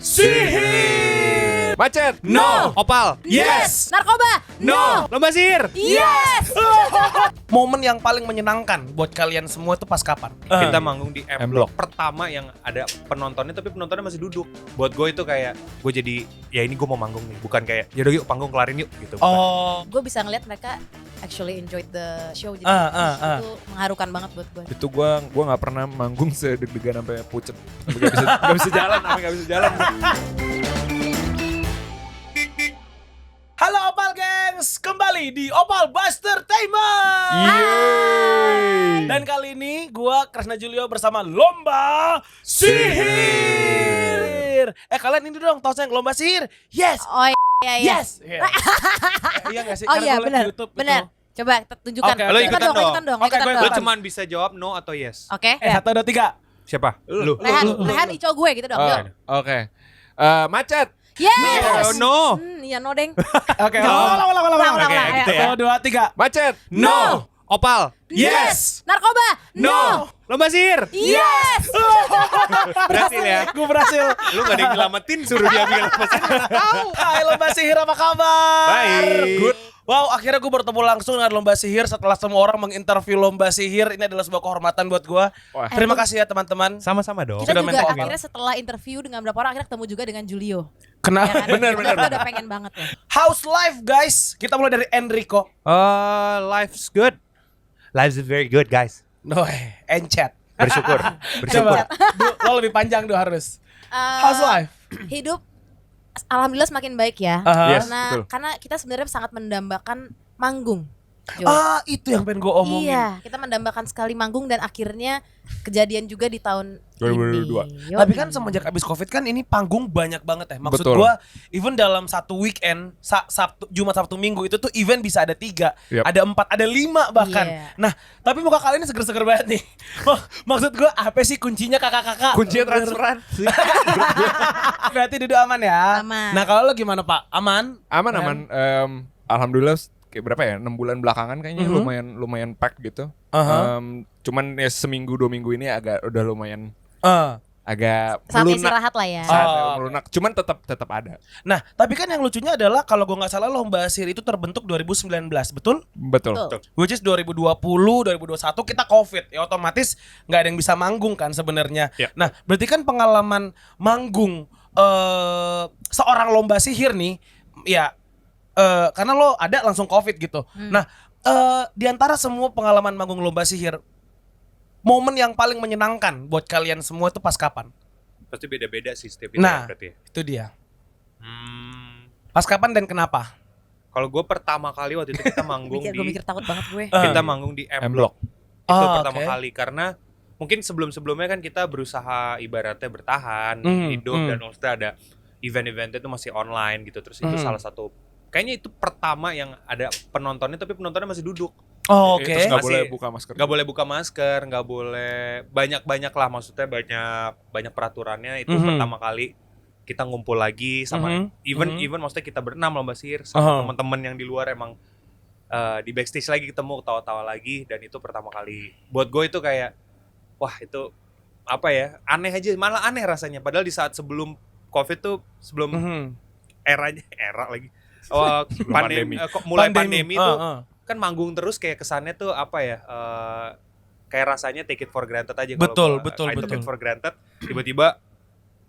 Sihir. Macet. No. Opal. Yes. Narkoba. No. Lomba sihir. Yes. Momen yang paling menyenangkan buat kalian semua itu pas kapan? Kita manggung di M M-Block. Block. Pertama yang ada penontonnya tapi penontonnya masih duduk. Buat gue itu kayak gue jadi ya ini gue mau manggung nih, bukan kayak yaudah yuk panggung kelarin yuk gitu. Bukan. Oh, Gue bisa ngeliat mereka actually enjoyed the show. Jadi itu mengharukan banget buat gue. Itu gua nggak pernah manggung sedeg-degan sampai pucet. Sampai nggak bisa jalan, sampai nggak bisa jalan. halo Opal Gengs, kembali di Opal Buster Tainment. Yeay. Dan kali ini gua Kresna Julio bersama Lomba Sihir. Kalian ini dong, tahu saya Lomba Sihir? Yes. Oh iya. Yes. Iya nggak sih? Oh Karena iya gua liat benar. di YouTube Benar. gitu. Coba tunjukkan. Oke, Lo ikutan dong. Ikutan dong. Oke, ikutan gue dong. Lo cuman bisa jawab no atau yes. Oke. 1, 2, 3. Siapa? Lu. Rehan Ico gue gitu dong. Yuk. Oke. Macet. Yes. No. Iya no deng. Oke, Ulang, ulang. ulang, Oke, gitu ya. 1, 2, 3. Macet. No. Opal. Yes. Narkoba. No. Lomba sihir. Yes. Berhasil ya. Gue berhasil. Lu gak ada yang nyelamatin, suruh dia bilang lomba sihir. Hai Lomba Sihir, apa kabar? Baik. Good. Wow, akhirnya gue bertemu langsung dengan Lomba Sihir setelah semua orang menginterview Lomba Sihir. Ini adalah sebuah kehormatan buat gue. Wah. Terima kasih ya teman-teman. Sama-sama dong. Kita Sudah juga mentok, akhirnya setelah interview dengan beberapa orang akhirnya ketemu juga dengan Julio. Kenapa? Ya kan? Bener. Kita udah pengen banget ya. How's life guys? Kita mulai dari Enrico. Life's good. Life is very good, guys. No, encet. Bersyukur. Coba, lo lebih panjang tuh harus. How's life? Hidup alhamdulillah semakin baik ya. Yes, Karena betul. karena kita sebenarnya sangat mendambakan manggung. Jo. Itu yang pengen gue omongin. Iya, kita mendambakan sekali manggung dan akhirnya kejadian juga di tahun 2022. ini. Tapi kan semenjak abis Covid kan ini panggung banyak banget ya. Maksud Betul. gue even dalam satu weekend, Sabtu, Jumat, Sabtu, Minggu itu tuh event bisa ada 3, Yep. ada 4, ada 5 bahkan. Iya. Nah, tapi muka kalian ini seger-seger banget nih. Maksud gue apa sih kuncinya kakak-kakak? Kuncinya transferan. Berarti duduk aman ya? Aman. Nah kalau lo gimana Pak? Aman? Aman. Alhamdulillah kayak berapa ya? 6 bulan belakangan kayaknya lumayan pack gitu. Cuman ya seminggu 2 minggu ini udah lumayan agak Saat melunak. istirahat lah ya. Melunak. Cuman tetap ada. Nah, tapi kan yang lucunya adalah kalau gue nggak salah Lomba Sihir itu terbentuk 2019, betul? Betul. Betul. Which is 2020, 2021 kita Covid. Ya otomatis nggak ada yang bisa manggung kan sebenarnya. Ya. Nah, berarti kan pengalaman manggung seorang Lomba Sihir nih, ya karena lo ada langsung Covid gitu. Nah, di antara semua pengalaman manggung Lomba Sihir, momen yang paling menyenangkan buat kalian semua itu pas kapan? Pasti beda-beda sih setiap itu Nah, berarti ya. itu dia. Hmm, Pas kapan dan kenapa? Kalau gue pertama kali waktu itu kita manggung Gue mikir takut banget gue. kita manggung di M M-Block. Block. Itu Oh, pertama oke. kali karena mungkin sebelum-sebelumnya kan kita berusaha ibaratnya bertahan, hidup dan maksudnya ada event-eventnya itu masih online gitu. Terus itu salah satu kayaknya itu pertama yang ada penontonnya tapi penontonnya masih duduk. Oh, oke. Terus nggak Masih- boleh buka masker. Nggak boleh buka masker, nggak boleh banyak lah, maksudnya banyak peraturannya. Itu pertama kali kita ngumpul lagi sama even maksudnya kita berenam Lomba Sihir sama teman-teman yang di luar emang di backstage lagi ketemu ketawa-tawa lagi, dan itu pertama kali buat gue itu kayak wah itu apa ya, aneh aja, malah aneh rasanya padahal di saat sebelum Covid tuh sebelum era lagi pandemi, mulai pandemi tuh kan manggung terus kayak kesannya tuh apa ya, kayak rasanya take it for granted aja. Betul, Kalau betul, I took betul. it for granted, tiba-tiba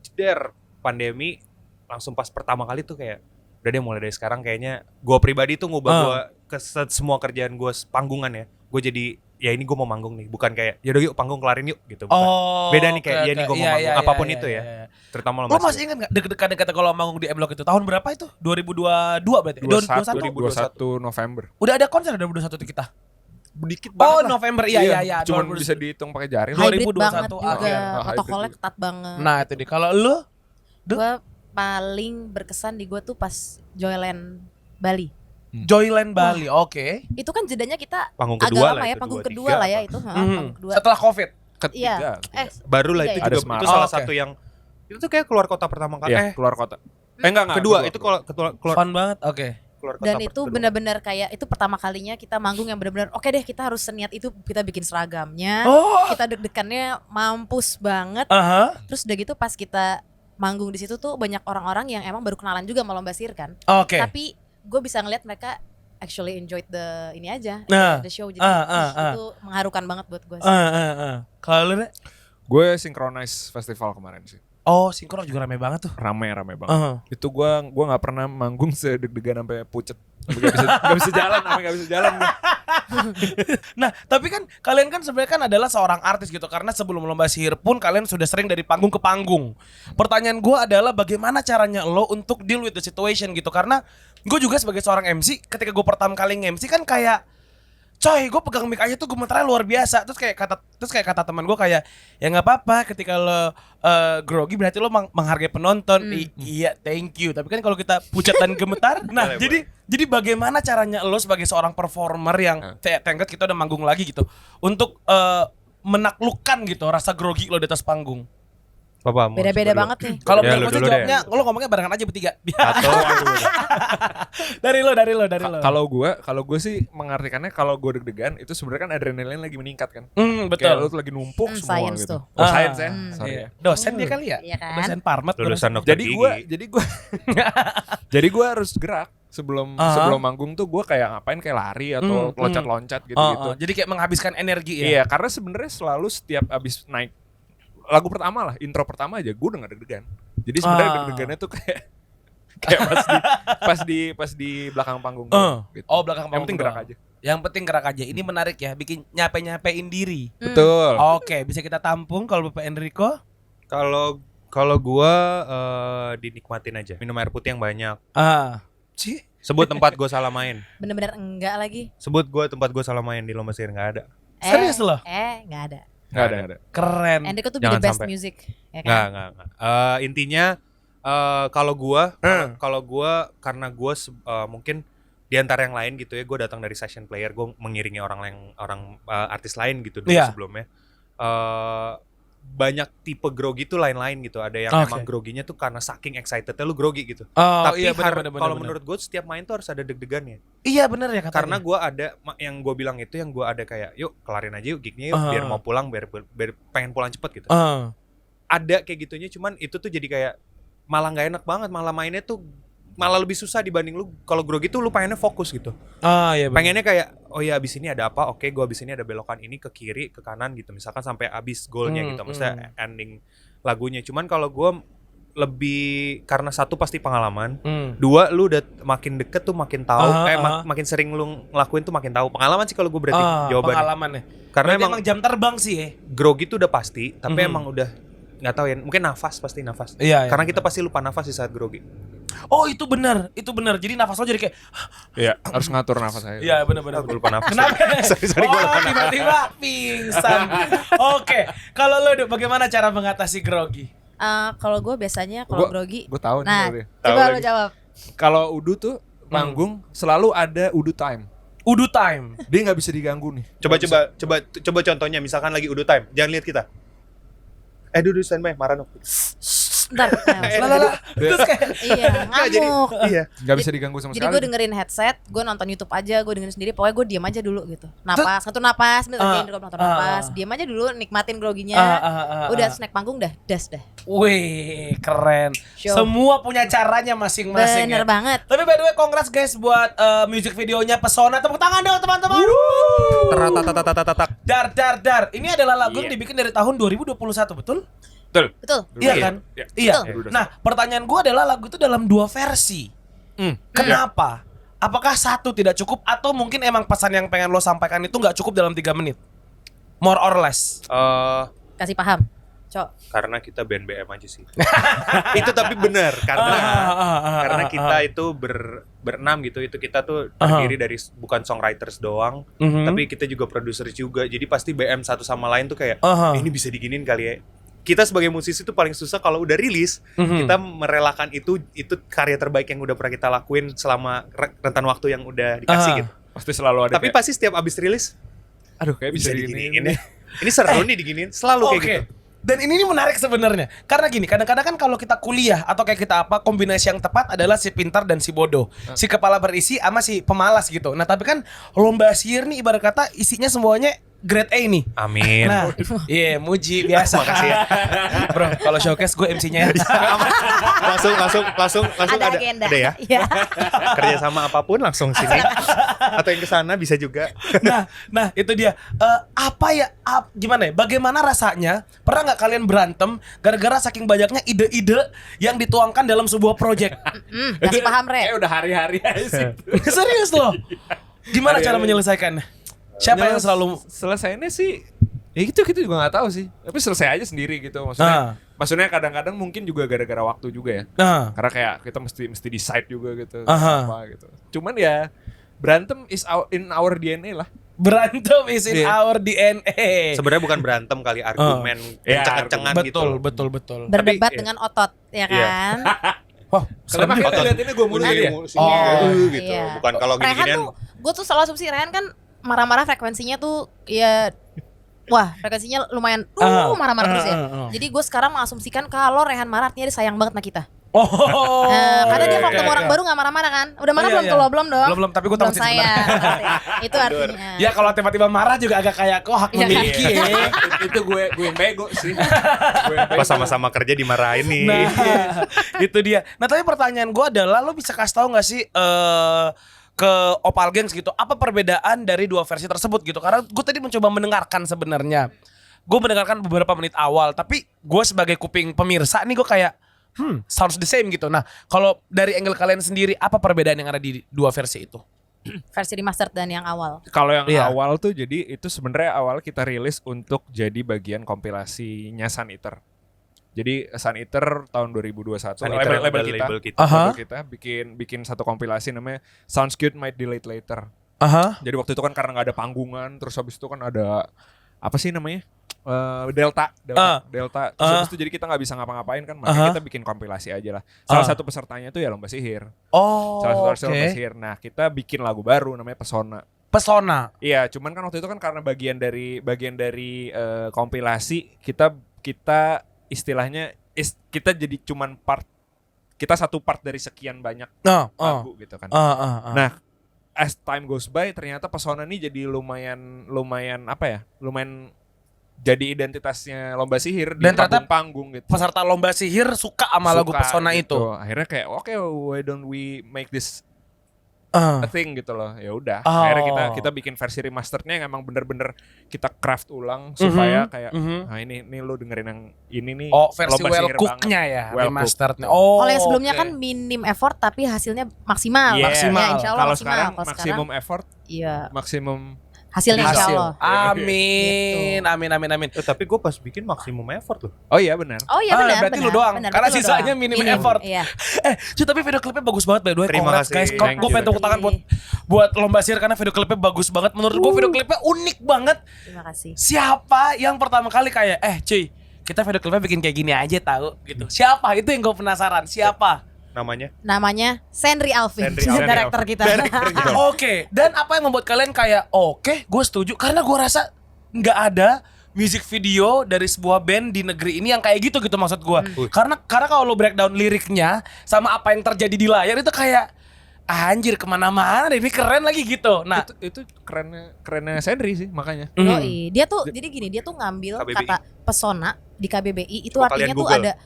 jeder pandemi langsung pas pertama kali tuh kayak udah deh mulai dari sekarang kayaknya gue pribadi tuh ngubah gue ke semua kerjaan gue panggungan ya, gue jadi ya ini gue mau manggung nih, bukan kayak yaudah yuk panggung kelarin yuk gitu. Bukan. Beda nih kayak ya nih gue mau manggung apapun itu ya. Terutama Lo masih ingat nggak deket-deket kalau manggung di M-Block itu tahun berapa itu? 2022 berarti? 21 November. Udah ada konser 2021 tuh kita. dikit Oh, banget lah. November iya. Cuman 2021. bisa dihitung pakai jari. Hybrid 2021 banget juga. akhir. Protokolnya ketat banget. Nah, itu deh. Kalau lu Gue paling berkesan di gue tuh pas Joyland Bali. Joyland Bali, oke. Itu kan jedanya kita Panggung agak kedua lama lah ya, itu, panggung 2, kedua 3 lah ya apa. itu. Panggung kedua. Setelah Covid. Iya. Baru lah Iya, itu iya. juga Ada Semarang. itu salah Oke. satu yang itu kayak keluar kota pertama kali. Iya, keluar kota. Enggak. Kedua itu kalau keluar Fun banget. Oke. keluar kota. Dan itu benar-benar kayak itu pertama kalinya kita manggung yang benar-benar oke deh, kita harus seniat itu, kita bikin seragamnya. Oh. Kita deg-degannya mampus banget. Aha. Terus udah gitu pas kita manggung di situ tuh banyak orang-orang yang emang baru kenalan juga sama lomba sihir kan. Oke. Tapi gue bisa ngeliat mereka actually enjoyed ini aja, Nah. the show. Jadi itu mengharukan banget buat gue. Kalau lu deh? Gue Synchronize Festival kemarin sih. Oh, sinkron juga rame banget tuh. Rame banget. Itu gua nggak pernah manggung sedeg-degan sampai pucet. Gak bisa jalan, sampai gak bisa jalan. Nah, tapi kan kalian kan sebenarnya kan adalah seorang artis gitu, karena sebelum lomba sihir pun kalian sudah sering dari panggung ke panggung. Pertanyaan gue adalah bagaimana caranya lo untuk deal with the situation gitu, karena gue juga sebagai seorang MC, ketika gue pertama kali nge-MC kan kayak coy, gue pegang mic aja tuh gemeternya luar biasa. Terus kayak kata teman gue kayak, ya nggak apa-apa ketika lo grogi berarti lo menghargai penonton. Iya, thank you. Tapi kan kalau kita pucat dan gemetar, nah jadi bagaimana caranya lo sebagai seorang performer yang tenggat kita udah manggung lagi gitu, untuk menaklukkan gitu rasa grogi lo di atas panggung? Beda-beda banget nih. Kalau Ya, belum lu dulu jawabnya, lo ngomongnya barengan aja bertiga. Atau dari lo. Kalau gue sih mengartikannya, kalau gue deg-degan itu sebenarnya kan adrenalin lagi meningkat kan. Betul. Kayak lu tuh lagi numpuk semua science gitu. tuh. Oh, science ya. Sorry Iya. ya. Dosen dia kali ya? Iya kan? Dosen parmat. lulusan dokter Jadi gigi. gue harus gerak sebelum manggung tuh. Gue kayak ngapain, kayak lari atau loncat-loncat gitu-gitu. Jadi kayak menghabiskan energi ya. Iya, karena sebenarnya selalu setiap abis naik lagu pertama lah, intro pertama aja gue udah gak deg-degan. Jadi sebenarnya deg-degannya tuh kayak pas di belakang panggung. Gitu. Oh, belakang panggung. Yang penting gerak aja. Yang penting gerak aja. Ini menarik ya, bikin nyape-nyapein diri. Betul. Oke, bisa kita tampung kalau Bapak Enrico? Kalau gua dinikmatin aja. Minum air putih yang banyak. Sih. Sebut tempat gua salah main. Bener-bener enggak lagi. Sebut tempat gua salah main di lomba sihir, nggak ada. Serius loh? Enggak ada. Nggak ada. Keren. Enrico tuh Jangan the best sampai. music, ya kan? Nggak. Intinya kalau gua karena gua mungkin di antara yang lain gitu ya, gua datang dari session player, gua mengiringi orang artis lain gitu dulu sebelumnya. Banyak tipe grogi tuh lain-lain gitu. Ada yang emang groginya tuh karena saking excitednya lu grogi gitu. Tapi iya, kalau menurut gue setiap main tuh harus ada deg-degannya. Iya bener ya katanya. Karena gue ada yang gue bilang itu, yang gue ada kayak yuk kelarin aja yuk gignya yuk, biar mau pulang, biar pengen pulang cepet gitu. Ada kayak gitunya, cuman itu tuh jadi kayak malah nggak enak banget, malah mainnya tuh malah lebih susah dibanding lu kalau grogi tuh lu pengennya fokus gitu. Iya bener. Pengennya kayak oh ya abis ini ada apa, oke gue abis ini ada belokan ini ke kiri ke kanan gitu, misalkan sampai abis goalnya gitu, maksudnya ending lagunya. Cuman kalau gue lebih karena satu pasti pengalaman, dua lu udah makin deket tuh makin tahu, makin sering lu ngelakuin tuh makin tahu. Pengalaman sih kalau gue berarti jawabannya. Pengalaman ya. Karena emang jam terbang sih ya. grogi tuh udah pasti, tapi emang udah nggak tahu ya, mungkin nafas. Iya. Karena kita pasti lupa nafas di saat grogi. Oh itu benar. Jadi nafas lo jadi kayak Iya, harus ngatur nafas saya. iya benar. Gue lupa nafas. Kenapa? sorry gue lupa nafas. Tiba-tiba pingsan. Oke, kalau lo bagaimana cara mengatasi grogi? Kalau gue biasanya kalau grogi. Gue tahu Nah, nih. coba lo jawab. Kalau udu tuh panggung selalu ada udu time. Udu time. Dia nggak bisa diganggu nih. Coba contohnya, misalkan lagi udu time, jangan lihat kita. Duduk standby, Marano. Ntar. Terus kayak Iya, ngamuk. Iya. Nggak bisa diganggu sama Jadi sekali. gue dengerin headset, gue nonton YouTube aja, gue dengerin sendiri. Pokoknya gue diam aja dulu gitu. Napas, ngatur napas, nonton napas, diam aja dulu, nikmatin groginya. Udah snack panggung dah, das dah. wih, keren. Show. Semua punya caranya masing-masing. Bener ya. banget. Tapi by the way, congrats guys buat music videonya Pesona. Tepuk tangan dong teman-teman. Teratatatatatatatak. Dar. Ini adalah lagu yang dibikin dari tahun 2021, betul? Betul. Iya kan? Iya. Betul. Nah, pertanyaan gua adalah lagu itu dalam 2 versi. Kenapa? Apakah satu tidak cukup atau mungkin emang pesan yang pengen lo sampaikan itu nggak cukup dalam 3 menit? More or less. Kasih paham. Karena kita band BM aja sih. Itu tapi benar karena kita itu berenam gitu. Itu kita tuh terdiri dari bukan songwriters doang, tapi kita juga produser juga. Jadi pasti BM satu sama lain tuh kayak ini bisa diginin kali ya. Kita sebagai musisi tuh paling susah kalau udah rilis, kita merelakan itu karya terbaik yang udah pernah kita lakuin selama rentan waktu yang udah dikasih gitu. Pasti selalu ada. Tapi pasti setiap abis rilis, aduh kayak bisa diginiin. Ini seru nih diginiin, selalu kayak gitu. Dan ini menarik sebenarnya. Karena gini, kadang-kadang kan kalau kita kuliah atau kayak kita apa, kombinasi yang tepat adalah si pintar dan si bodoh. Si kepala berisi sama si pemalas gitu. Nah, tapi kan lomba sihir nih ibarat kata isinya semuanya grade A nih. Amin. Nah, iya muji biasa. Makasih ya. Bro, kalau showcase gue MC-nya. langsung Ada agenda. Ada ya. Iya. Kerja sama apapun langsung sini. Atau yang ke sana bisa juga. Nah itu dia. Gimana ya? Bagaimana rasanya? Pernah nggak kalian berantem gara-gara saking banyaknya ide-ide yang dituangkan dalam sebuah project? Masih paham, Re? Kayak udah hari-hari aja sih. Serius loh? Gimana cara menyelesaikannya? Siapa yang selalu selesainya sih? Ya gitu kita juga nggak tahu sih. Tapi selesai aja sendiri gitu maksudnya kadang-kadang mungkin juga gara-gara waktu juga ya. Karena kayak kita mesti decide juga gitu. Apa gitu. Cuman ya berantem is in our DNA lah. Berantem is in our DNA. Sebenarnya bukan berantem kali, argumen kenceng-kencengan gitu. Betul. Berdebat Tapi, dengan otot, ya kan? Wah, Kenapa kita lihat ini gue mulu ya? Gitu. Iya. Bukan kalau Rehan gini-ginian. tuh, gue tuh selalu asumsi Rehan kan marah-marah frekuensinya tuh ya, wah frekuensinya lumayan marah-marah terus ya. Jadi gue sekarang mengasumsikan kalau Rehan marah artinya dia sayang banget sama kita. Oh. Karena dia kalau ketemu orang baru gak marah-marah kan. Udah marah belum? Kalau belum dong. Belum, tapi gue tahu sih sayang. sebenarnya. Itu artinya. Ya kalau tiba-tiba marah juga agak kayak kok hak memiliki ya. Itu gue yang bego sih. Pas sama-sama kerja dimarahin nih. Nah, itu dia. Nah, tapi pertanyaan gue adalah lo bisa kasih tahu nggak sih ke Opal Gengs gitu, apa perbedaan dari dua versi tersebut gitu? Karena gue tadi mencoba mendengarkan sebenarnya. Gue mendengarkan beberapa menit awal, tapi gue sebagai kuping pemirsa nih gue kayak sounds the same gitu. Nah, kalau dari angle kalian sendiri, apa perbedaan yang ada di dua versi itu? Versi remastered dan yang awal. Kalau yang awal tuh jadi itu sebenarnya awal kita rilis untuk jadi bagian kompilasinya Sun Eater. Jadi Sun Eater tahun 2021 label kita bikin satu kompilasi namanya Sounds Good Might Delete Later. Jadi waktu itu kan karena nggak ada panggungan, terus habis itu kan ada apa sih namanya? Delta. Terus habis itu jadi kita nggak bisa ngapa-ngapain kan, makanya kita bikin kompilasi aja lah. Salah satu pesertanya tuh ya Lomba Sihir. Salah satu Lomba Sihir. Nah, kita bikin lagu baru namanya Pesona. Iya, cuman kan waktu itu kan karena bagian dari kompilasi kita istilahnya kita jadi cuman satu part dari sekian banyak lagu gitu kan. Nah, as time goes by ternyata Pesona ini jadi lumayan apa ya? Lumayan jadi identitasnya Lomba Sihir di panggung gitu. Peserta Lomba Sihir suka sama lagu Pesona gitu. itu. Akhirnya kayak oke, why don't we make this a thing gitu loh. Ya udah. Akhirnya kita bikin versi remasterednya yang emang bener-bener kita craft ulang supaya kayak nah ini lo dengerin yang ini nih. Versi Lomba well Sihir cook-nya banget. ya, Well remasterednya. Kalau yang sebelumnya kan minim effort tapi hasilnya maksimal. Yeah. Maksimal. Ya, insya Allah Kalau maksimal. sekarang Kalau maksimum effort, iya. maksimum Hasilnya insya Allah. Amin. Gitu. Amin. Tapi gue pas bikin maksimum effort loh. Oh iya benar. Oh iya benar. Berarti lu doang. Benar, Karena berarti lu sisanya doang. minim effort. Iya. Tapi video klipnya bagus banget by the way. Terima Congrats kasih. guys. Thank Gue you. pengen tepuk tangan buat Lomba Sihir karena video klipnya bagus banget. Menurut gue video klipnya unik banget. Terima kasih. Siapa yang pertama kali kayak cuy, kita video klipnya bikin kayak gini aja tahu gitu. Siapa? Itu yang gue penasaran. Siapa? Namanya Sendri Alvin, director kita. Oke. Dan apa yang membuat kalian kayak oke, gue setuju karena gue rasa nggak ada music video dari sebuah band di negeri ini yang kayak gitu maksud gue. Karena kalau lo breakdown liriknya sama apa yang terjadi di layar itu kayak anjir kemana-mana ini keren lagi gitu. Nah itu kerennya Sendri sih makanya. Yoi. Dia tuh jadi gini, dia tuh ngambil KBBI. kata pesona di KBBI itu Coba artinya kalian tuh Google. ada.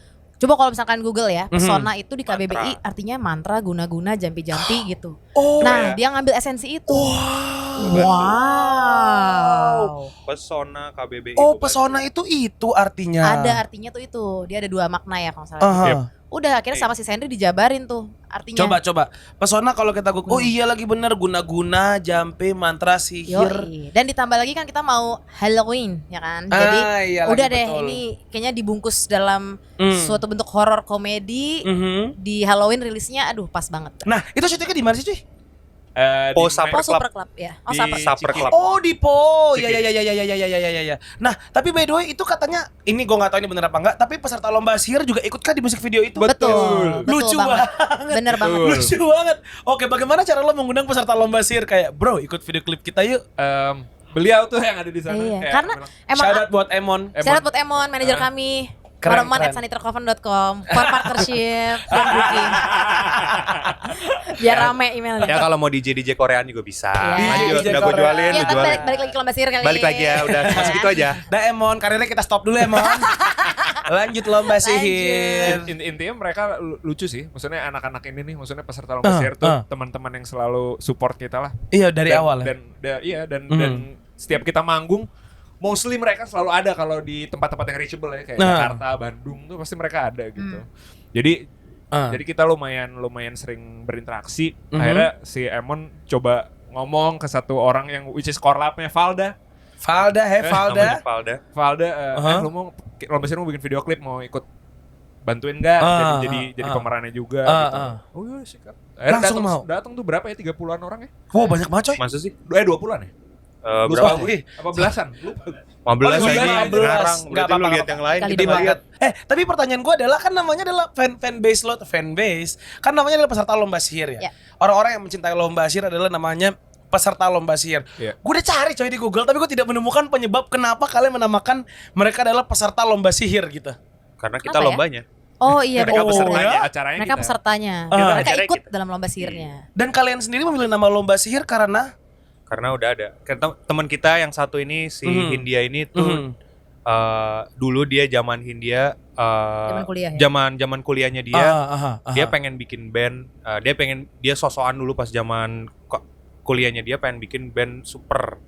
Coba kalau misalkan Google ya, pesona itu di KBBI artinya mantra, guna-guna, jampi-jampi gitu. Nah, dia ngambil esensi itu. Wow. Pesona KBBI. pesona itu artinya. Ada artinya tuh itu. Dia ada dua makna ya kalau nggak salah. Udah akhirnya sama si Sendri dijabarin tuh artinya. Coba. Pesona kalau kita Google. Oh iya lagi bener, guna-guna, jampe, mantra, sihir. Yoi. Dan ditambah lagi kan kita mau Halloween ya kan. Jadi iya udah lagi, deh betul. ini kayaknya dibungkus dalam suatu bentuk horor komedi. Di Halloween rilisnya aduh pas banget. Nah itu syutingnya di mana sih cuy? Super Club ya. Oh, Supper Club. Oh di Po. Ciki. Ya. Nah tapi by the way itu katanya ini gue nggak tahu ini bener apa enggak. Tapi peserta Lomba Sihir juga ikut kan di musik video itu? Betul Lucu banget. banget. Bener banget. Lucu banget. Oke, bagaimana cara lo mengundang peserta Lomba Sihir kayak bro ikut video klip kita yuk? Beliau tuh yang ada di sana. Iya, karena emang Shout out buat Emon. syarat buat Emon, manajer kami. Maroman@sanitercoven.com for partnership dan booking. Biar rame emailnya. Ya kalau mau DJ Koreaan juga bisa. Iya. Lanjut, DJ udah gue Koreaan. jualin, Ya gue kan jualin. balik lagi ke lomba sihir kali. Balik lagi ya, udah cuma segitu aja. Dah Emon, karirnya kita stop dulu Emon. Lanjut lomba sihir. Intinya mereka lucu sih, maksudnya anak-anak ini nih, maksudnya peserta lomba sihir tuh teman-teman yang selalu support kita lah. Iya dari Dan- awal ya. Dan setiap kita manggung, mostly mereka selalu ada kalau di tempat-tempat yang reachable ya, kayak Nah. Jakarta, Bandung tuh pasti mereka ada gitu. Jadi kita lumayan sering berinteraksi. Akhirnya si Emon coba ngomong ke satu orang yang which is korlapnya Valda. Valda, Namanya Valda. Valda, lu mau lomba sihir mau bikin video klip, mau ikut bantuin nggak? Jadi pemerannya juga gitu. Oh iya sikat. Akhirnya Langsung mau? datang tuh berapa ya, 30-an orang ya? Wow banyak banget coy. Masa sih? 20-an ya? Berapa? Lupa gue. Apa belasan? Lupa. 15 Oh, aja 15. sekarang. Nggak Berarti lu apa-apa, lihat yang lain, Kali kita dua. nggak lihat. Tapi pertanyaan gue adalah kan namanya adalah fanbase lo, fanbase. Kan namanya adalah peserta lomba sihir ya. Ya. Orang-orang yang mencintai lomba sihir adalah namanya peserta lomba sihir. Iya. Gue udah cari coy di Google tapi gue tidak menemukan penyebab kenapa kalian menamakan mereka adalah peserta lomba sihir gitu. Karena kita Apa ya? lombanya. Oh iya Mereka betul. pesertanya, ya? acaranya Mereka kita. pesertanya. Ah. Mereka Acaranya ikut kita. dalam lomba sihirnya. Dan kalian sendiri memilih nama lomba sihir karena Karena udah ada. Karena teman kita yang satu ini si Hindia ini tuh dulu dia zaman Hindia Zaman kuliah ya? zaman kuliahnya dia pengen bikin band, dia sosokan dulu pas zaman kuliahnya dia pengen bikin band super.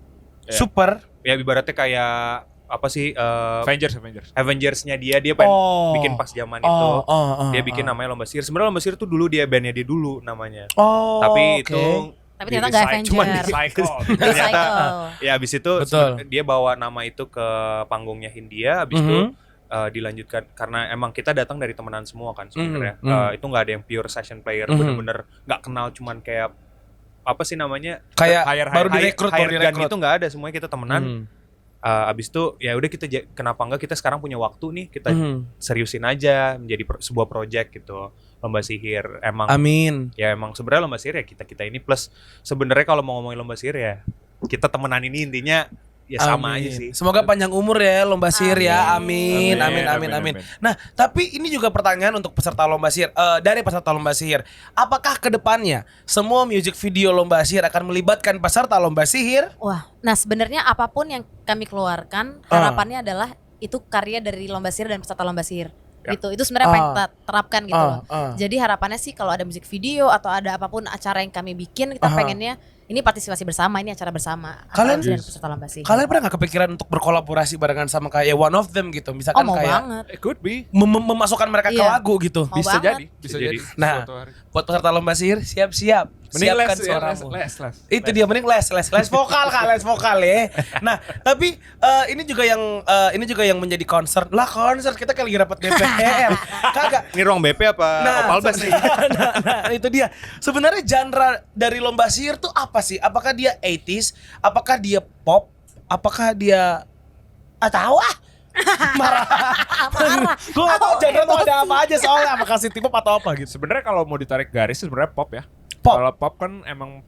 Ya. super. Ya ibaratnya kayak apa sih Avengers. Avengersnya dia pengen bikin pas zaman itu. Dia bikin nama. namanya Lomba Sihir. Sebenarnya Lomba Sihir tuh dulu bandnya dia dulu namanya. Oh, Tapi oke. itu Tapi ternyata nggak di-recycle. Cuman Avenger. Cycle. Recycle. Ya abis itu Betul. dia bawa nama itu ke panggungnya Hindia. Abis itu dilanjutkan karena emang kita datang dari temenan semua kan sebenarnya. Itu nggak ada yang pure session player, bener-bener nggak kenal, cuman kayak apa sih namanya, Kayak Hire- baru direkrut, hired gun itu nggak ada, semuanya kita temenan. Abis itu ya udah kita kenapa enggak kita sekarang punya waktu nih, kita seriusin aja menjadi sebuah project gitu. Lomba sihir emang Amin. ya emang sebenarnya lomba sihir ya kita ini plus sebenarnya kalau mau ngomongin lomba sihir ya kita temenan ini intinya ya sama Amin. aja sih. Semoga panjang umur ya lomba sihir ya. Amin. Amin. Nah, tapi ini juga pertanyaan untuk peserta lomba sihir. Dari peserta lomba sihir, apakah kedepannya semua music video lomba sihir akan melibatkan peserta lomba sihir? Wah, nah sebenarnya apapun yang kami keluarkan harapannya adalah itu karya dari lomba sihir dan peserta lomba sihir. Ya. Gitu. Itu sebenarnya apa yang kita terapkan gitu loh. Ah. Jadi harapannya sih kalau ada musik video atau ada apapun acara yang kami bikin, kita pengennya ini partisipasi bersama, ini acara bersama antara Kalian- kami dan peserta lomba sihir. Kalian pernah nggak kepikiran untuk berkolaborasi barengan sama kayak One of Them gitu? Misalkan mau kayak banget. Could be. memasukkan mereka ke Iya. lagu gitu. Mau Bisa banget. jadi. Jadi. Nah, suatu hari. buat peserta lomba sihir siap-siap. Mending Siapkan les, suaramu. les. Itu dia mending les vokal Kak, les vokal ya. Nah, tapi ini juga yang menjadi concern. Lah concern kita kayak lagi rapat DPR. Kagak. Ini ruang BP apa Opalbas nih? nah, itu dia. Sebenarnya genre dari lomba sihir tuh apa sih? Apakah dia 80s? Apakah dia pop? Apakah dia tahu marah. Gue gak tau genre tuh ada apa aja soalnya. Apakah city pop atau apa gitu? Sebenarnya kalau mau ditarik garis sebenarnya pop ya. Pop. Kalau pop kan emang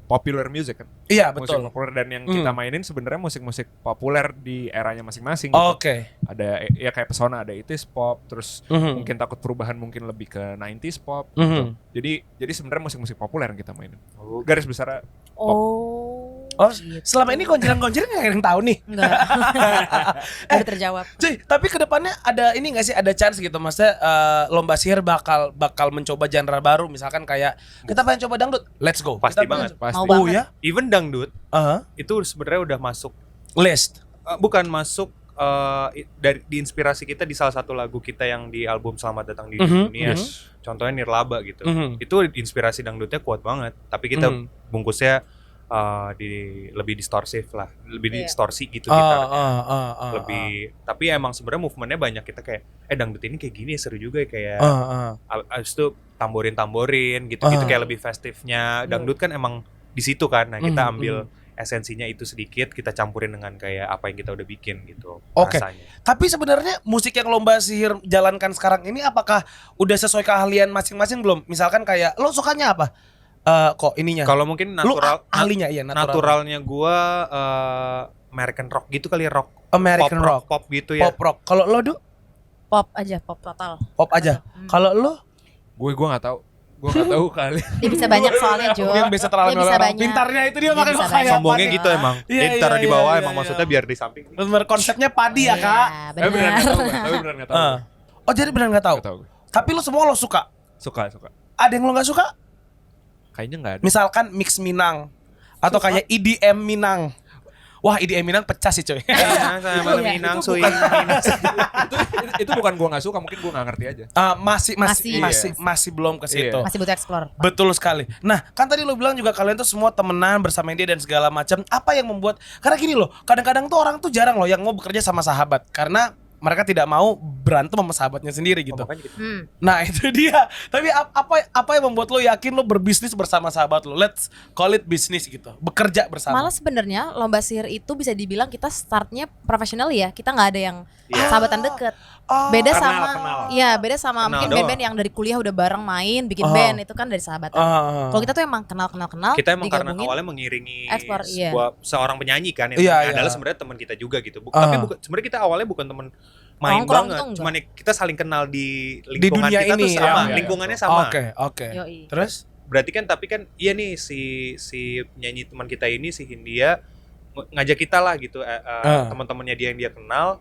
popular music kan. Iya Musik betul. populer, dan yang kita mainin sebenarnya musik-musik populer di eranya masing-masing gitu. Oke. Ada ya kayak Pesona, ada 80s pop, terus mungkin Takut Perubahan mungkin lebih ke 90s pop gitu. Jadi sebenarnya musik-musik populer yang kita mainin. Garis besar Oh, selama ini konjiran-konjiran nggak ada yang tahu nih. Enggak. Udah terjawab. Cuy, tapi kedepannya ada ini nggak sih, ada chance gitu, maksudnya lomba sihir bakal mencoba genre baru, misalkan kayak kita pengen coba dangdut, let's go. Pasti Kita pengen banget. coba- pasti. Mau Oh banget. ya, Even dangdut itu sebenarnya udah masuk list. bukan masuk dari diinspirasi kita di salah satu lagu kita yang di album Selamat Datang di Dunia. Contohnya Nirlaba gitu. Itu inspirasi dangdutnya kuat banget, tapi kita bungkusnya lebih distorsif lah, lebih Iya. distorsi gitu gitarnya. Lebih. Tapi emang sebenarnya movementnya banyak, kita kayak dangdut ini kayak gini seru juga ya, kayak abis itu tamborin gitu-gitu, kayak lebih festifnya. Dangdut kan emang di situ kan. Nah, kita ambil esensinya itu sedikit, kita campurin dengan kayak apa yang kita udah bikin gitu. Oke. Rasanya. Tapi sebenarnya musik yang lomba sihir jalankan sekarang ini apakah udah sesuai keahlian masing-masing belum? Misalkan kayak lo sukanya apa? Kok ininya? Kalau mungkin Lu natural ahlinya iya natural. naturalnya gua American rock gitu kali ya, rock. American rock. Pop gitu ya. Pop rock. Kalau lo Du? Pop aja, pop total. Pop aja. Kalau lu Gue nggak tahu. Gue nggak tahu kali. Dia bisa banyak soalnya, Jo. yang bisa terlalu Dia bisa orang banyak. pintarnya itu dia Dia makanya bisa gua kayak banyak. Sombongnya panik. gitu emang. Iya, Dia ditaruh iya, di bawah iya, emang iya. maksudnya biar di samping. Bener konsepnya padi ya, Kak. Iya, Tapi beneran nggak benar. tahu. Tapi beneran nggak tahu. Oh, jadi benar enggak tahu. Nggak tahu. Tapi lu semua lo suka. Suka. Ada yang lo enggak suka? Kayaknya nggak ada. Misalkan mix Minang atau kayak EDM Minang. Wah, EDM Minang pecah sih, coy. Iya, sama Itu ya, Minang, itu Sui. itu bukan gue nggak suka, mungkin gue nggak ngerti aja. Masih belum ke situ. Iya. Masih butuh explore. Betul sekali. Nah, kan tadi lo bilang juga kalian tuh semua temenan bersama dia dan segala macam. Apa yang membuat? Karena gini loh, kadang-kadang tuh orang tuh jarang loh yang mau bekerja sama sahabat karena mereka tidak mau berantem sama sahabatnya sendiri gitu. Nah, itu dia. Tapi apa yang membuat lo yakin lo berbisnis bersama sahabat lo? Let's call it bisnis gitu. Bekerja bersama. Malah sebenarnya lomba sihir itu bisa dibilang kita startnya profesional ya. Kita nggak ada yang Iya. sahabatan deket. Oh. Beda Kenal. sama, iya beda sama Kenal mungkin doang. band-band yang dari kuliah udah bareng main bikin Oh. band itu kan dari sahabatan. Kalau kita tuh emang kenal, Kita emang karena digabungin. awalnya mengiringi Ekspor, iya. seorang penyanyi kan yang Iya, adalah iya. sebenarnya teman kita juga gitu. Ah. Tapi sebenarnya kita awalnya bukan teman main Nongkrong banget, tuh enggak. cuman kita saling kenal di lingkungan dunia kita ini, tuh sama, ya. lingkungannya sama. Oke. Yoi. Terus? Berarti kan tapi kan iya nih si penyanyi teman kita ini si Hindia ngajak kita lah gitu teman-temannya dia yang dia kenal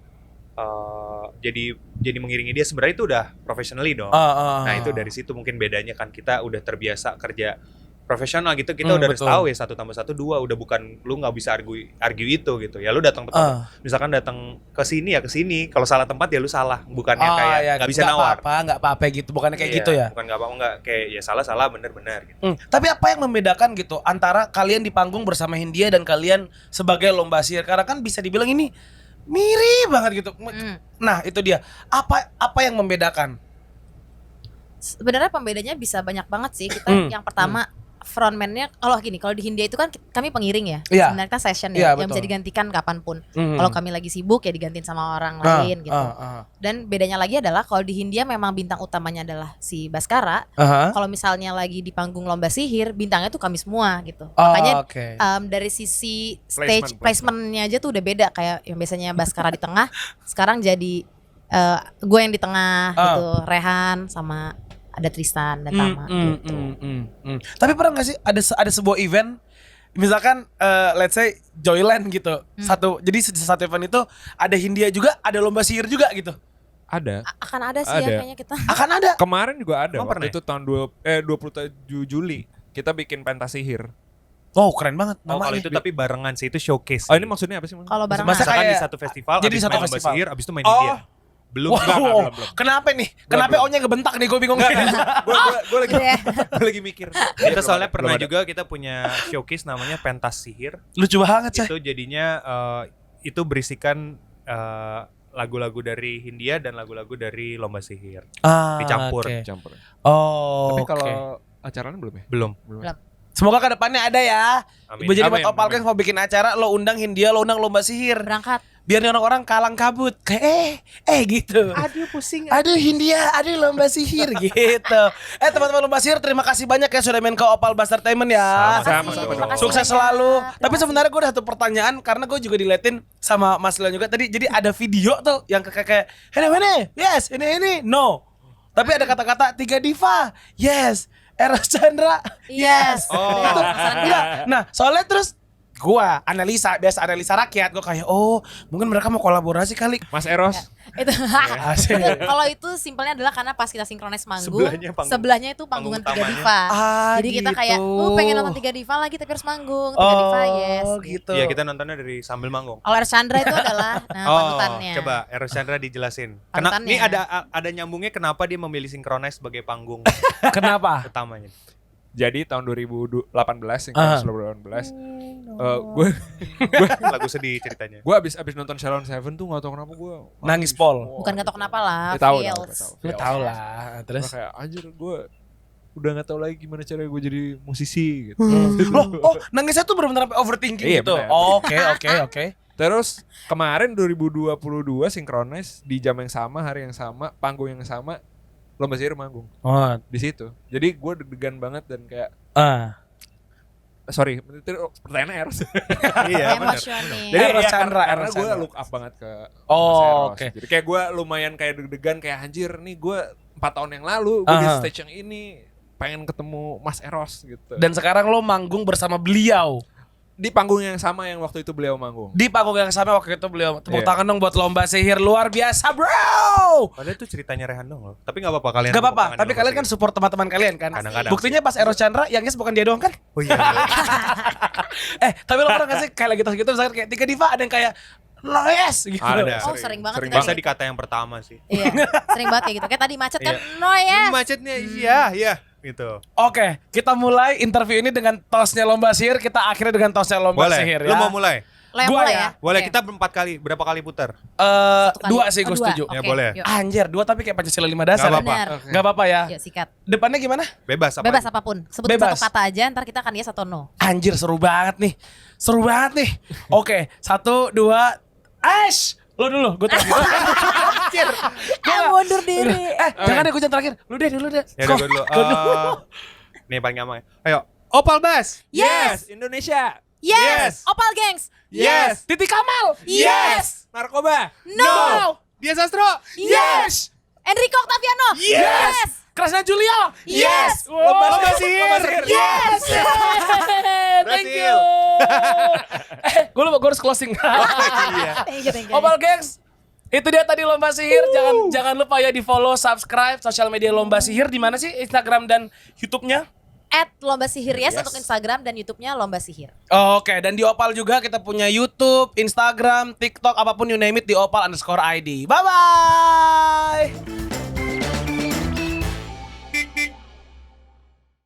jadi mengiringi dia sebenarnya itu udah professionally dong. Nah, itu dari situ mungkin bedanya kan kita udah terbiasa kerja profesional gitu, kita udah harus betul. tahu ya 1 tambah 1 2, udah bukan lu nggak bisa argue itu gitu. Ya lu datang tempat misalkan datang ke sini ya ke sini, kalau salah tempat ya lu salah, bukannya kayak nggak bisa nawar. Nggak apa-apa gitu, bukannya kayak Iya, gitu ya. Bukan nggak apa-apa, nggak kayak ya salah bener-bener gitu. Tapi apa yang membedakan gitu antara kalian di panggung bersama Hindia dan kalian sebagai lomba sihir? Karena kan bisa dibilang ini mirip banget gitu. Nah, itu dia. Apa yang membedakan? Sebenarnya pembedanya bisa banyak banget sih. Kita yang pertama frontman-nya kalau di Hindia itu kan kami pengiring ya. Iya. Sebenarnya kan session Iya, ya, yang bisa betul. digantikan kapanpun. Kalau kami lagi sibuk ya digantiin sama orang lain gitu. Dan bedanya lagi adalah kalau di Hindia memang bintang utamanya adalah si Baskara. Kalau misalnya lagi di panggung lomba sihir, bintangnya tuh kami semua gitu. Makanya dari sisi stage placement-nya aja tuh udah beda. Kayak yang biasanya Baskara di tengah, sekarang jadi gue yang di tengah gitu, Rehan sama ada Tristan dan Tama gitu. Tapi pernah nggak sih ada sebuah event, misalkan let's say Joyland gitu, jadi satu event itu ada Hindia juga, ada lomba sihir juga gitu. Ada. Akan ada sih ya Ada. kayaknya kita. Akan ada. Kemarin juga ada. Emang Waktu pernah itu tahun 27 Juli kita bikin pentas sihir. Oh, keren banget Oh, kalau namanya. itu tapi barengan sih, itu showcase. Oh, ini maksudnya apa sih? Kalau bareng Masa misalkan kayak- di satu festival, jadi abis satu main lomba festival. sihir, abis itu main Oh. Hindia. Belum. Wow, belum. kenapa nih? Kenapa Belum. O-nya ngebentak nih? Gue bingung. Gue lagi Iya. gue lagi mikir. Kita soalnya Belum pernah ada. juga kita punya showcase namanya Pentas Sihir. Lucu banget sih. Itu jadinya itu berisikan lagu-lagu dari Hindia dan lagu-lagu dari lomba sihir. Dicampur. Oke. Campur. Oh, Tapi oke. kalau acaranya belum ya? Belum. Semoga kedepannya ada ya. Amin. Ibu jadi Amin, buat Opal Gang mau bikin acara, lo undang Hindia, lo undang lomba sihir. Berangkat. Biar nih orang-orang kalang kabut. Kayak gitu. Aduh pusing. Aduh Hindia, aduh lomba sihir gitu. Teman-teman lomba sihir, terima kasih banyak ya sudah main ke Opal Entertainment ya. Sama-sama. Terima kasih Sukses banyak. selalu. Terima Tapi kasih. sebenarnya gue ada satu pertanyaan karena gue juga diliatin sama Mas Leon juga tadi. Jadi ada video tuh yang kayak ini, yes, ini, no. Tapi ada kata-kata 3 diva, yes. Eros Chandra, yes. Oh. Itu, enggak. Nah, soalnya terus gua biasa analisa rakyat, gua kayak mungkin mereka mau kolaborasi kali. Mas Eros. Itu Asik. kalau itu simpelnya adalah karena pas kita sinkronis manggung, Sebelahnya itu panggungan panggung 3 utamanya. diva. Jadi kita kayak pengen nonton 3 diva lagi tapi harus manggung 3 diva yes. gitu. Iya, kita nontonnya dari sambil manggung. Kalau Eros Chandra itu adalah panutannya. Coba Eros Chandra dijelasin. Panutannya. Ini ada nyambungnya kenapa dia memilih Synchronize sebagai panggung Kenapa? utamanya. Jadi tahun 2018 yang 2018 gue Lagu sedih ceritanya. abis nonton Shalom Seven tuh nggak tahu kenapa gue Nangis Pol. Bukan gak tau kenapa lah. Tahu feels. Lu tau lah. Terus Terus kayak anjir gue udah nggak tahu lagi gimana cara gue jadi musisi gitu. nangisnya tuh benar-benar sampai overthinking Iya, gitu. benar. Oke. Terus kemarin 2022 Synchronize di jam yang sama, hari yang sama, panggung yang sama, lomba sihir manggung Oh, di situ. Jadi gue deg-degan banget dan kayak sorry, itu pertanyaannya Eros. Iya, benar. Emotioning. Jadi Eros ya, Chandra, karena Eros gue Chandra. look up banget ke Oh, Mas Eros. oke. Jadi kayak gue lumayan kayak deg-degan kayak anjir nih gue 4 tahun yang lalu gue di Aha. stage yang ini pengen ketemu Mas Eros gitu. Dan sekarang lo manggung bersama beliau. Di panggung yang sama yang waktu itu beliau manggung. Di panggung yang sama waktu itu beliau. Tepuk Iya. tangan dong buat lomba sihir luar biasa, bro. Padahal itu ceritanya Rehan dong loh. Tapi enggak apa-apa kalian. Gak tepuk apa-apa, tangan tapi dulu kalian kan pasti. support teman-teman kalian kan. Kadang-kadang Buktinya pas Eros Chandra yang yes bukan dia doang kan? Oh iya. Tapi lo pernah gak sih kayak lagi tos gitu misalkan kayak Tiga Diva ada yang kayak lo yes gitu. Ada. Oh, sering banget Sering kita Biasa kayak di kata yang pertama sih. Iya, sering banget kayak gitu. Kayak tadi macet kan, Iya. no yes. Macetnya iya, iya gitu. Oke, kita mulai interview ini dengan tosnya lomba sihir, kita akhiri dengan tosnya lomba Boleh. sihir Lu ya. mau mulai? Lo yang Gua mulai ya. ya. Boleh, Oke. kita berempat kali. Berapa kali putar? Satu kali. 2 sih gue Oh, dua. setuju. Ya, Oke, boleh. yuk. Anjir, 2 tapi kayak Pancasila 5 dasar. Gak apa-apa. Benar. Gak apa-apa ya. Yuk sikat. Depannya gimana? Bebas apa? Bebas apapun. Sebut Bebas. satu kata aja, ntar kita akan yes atau no. Anjir, seru banget nih. Seru banget nih. Oke, 1, 2, Ash. Lo dulu, gue terakhir. Anjir. Mundur diri. Jangan deh, gue jangan terakhir. Lu deh, dulu deh. Ya udah gue dulu. Nih paling gampang. Ayo. Opal Bass. Yes. Indonesia. Yes. Opal Gangs. Yes. Titi Kamal. Yes. Narkoba. No. Dia Sastro. Yes. Enrico Octaviano. Yes. Krasna Julia. Yes. Lomba sihir. Yes. Thank you. Gue lupa, gue harus closing. Iya. Thank you. Opal Gengs. Itu dia tadi lomba sihir. Jangan lupa ya di follow, subscribe sosial media lomba sihir. Di mana sih Instagram dan YouTube-nya? @lomba sihir yes untuk Instagram dan YouTube-nya Lomba Sihir. Oke, dan di Opal juga kita punya YouTube, Instagram, TikTok, apapun you name it di Opal_ID. Bye bye.